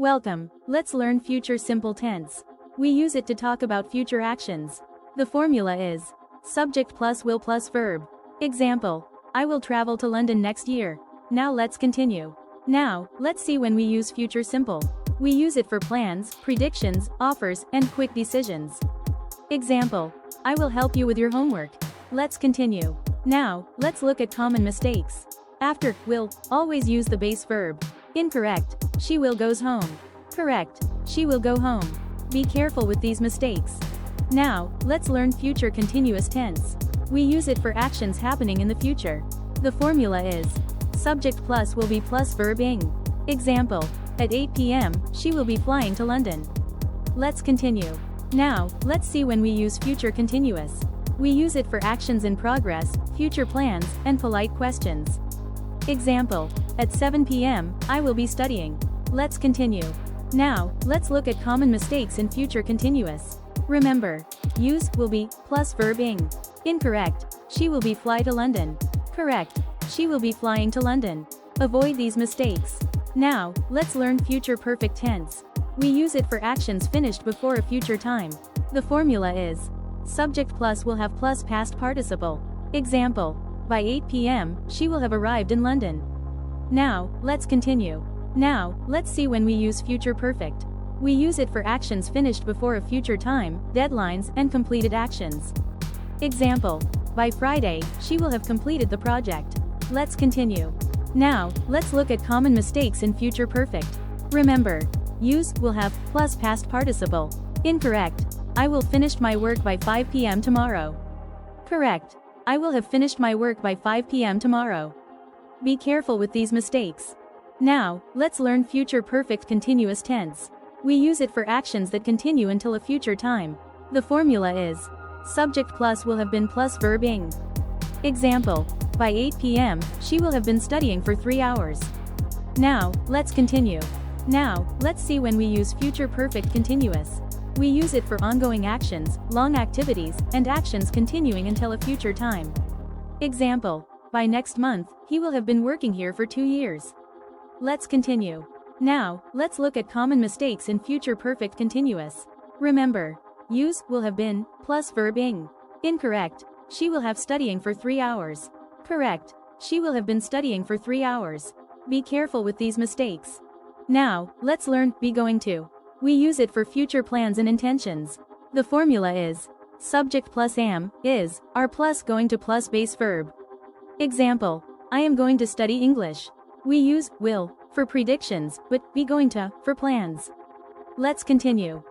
Welcome, let's learn future simple tense. We use it to talk about future actions. The formula is subject plus will plus verb. Example, I will travel to London next year. Now let's continue. Now, let's see when we use future simple. We use it for plans, predictions, offers, and quick decisions. Example, I will help you with your homework. Let's continue. Now, let's look at common mistakes. After will, always use the base verb. Incorrect, she will goes home. Correct, she will go home. Be careful with these mistakes. Now, let's learn future continuous tense. We use it for actions happening in the future. The formula is subject plus will be plus verb ing. Example, at 8 p.m., she will be flying to London. Let's continue. Now, let's see when we use future continuous. We use it for actions in progress, future plans, and polite questions. Example, at 7 p.m., I will be studying. Let's continue. Now, let's look at common mistakes in future continuous. Remember, use will be plus verb ing. Incorrect, she will be fly to London. Correct, she will be flying to London. Avoid these mistakes. Now, let's learn future perfect tense. We use it for actions finished before a future time. The formula is subject plus will have plus past participle. Example, by 8 p.m., she will have arrived in London. Now, let's continue. Now, let's see when we use future perfect. We use it for actions finished before a future time, deadlines, and completed actions. Example, by Friday, she will have completed the project. Let's continue. Now, let's look at common mistakes in future perfect. Remember, use will have plus past participle. Incorrect, I will finish my work by 5 p.m. tomorrow. Correct, I will have finished my work by 5 p.m. tomorrow. Be careful with these mistakes. Now, let's learn future perfect continuous tense. We use it for actions that continue until a future time. The formula is subject plus will have been plus verb ing. Example, by 8 p.m., she will have been studying for 3 hours. Now, let's continue. Now, let's see when we use future perfect continuous. We use it for ongoing actions, long activities, and actions continuing until a future time. Example, by next month, he will have been working here for 2 years. Let's continue. Now, let's look at common mistakes in future perfect continuous. Remember, use will have been plus verb ing. Incorrect, she will have studying for 3 hours. Correct, she will have been studying for 3 hours. Be careful with these mistakes. Now, let's learn be going to. We use it for future plans and intentions. The formula is subject plus am, is, are plus going to plus base verb. Example, I am going to study English. We use will for predictions, but be going to for plans. Let's continue.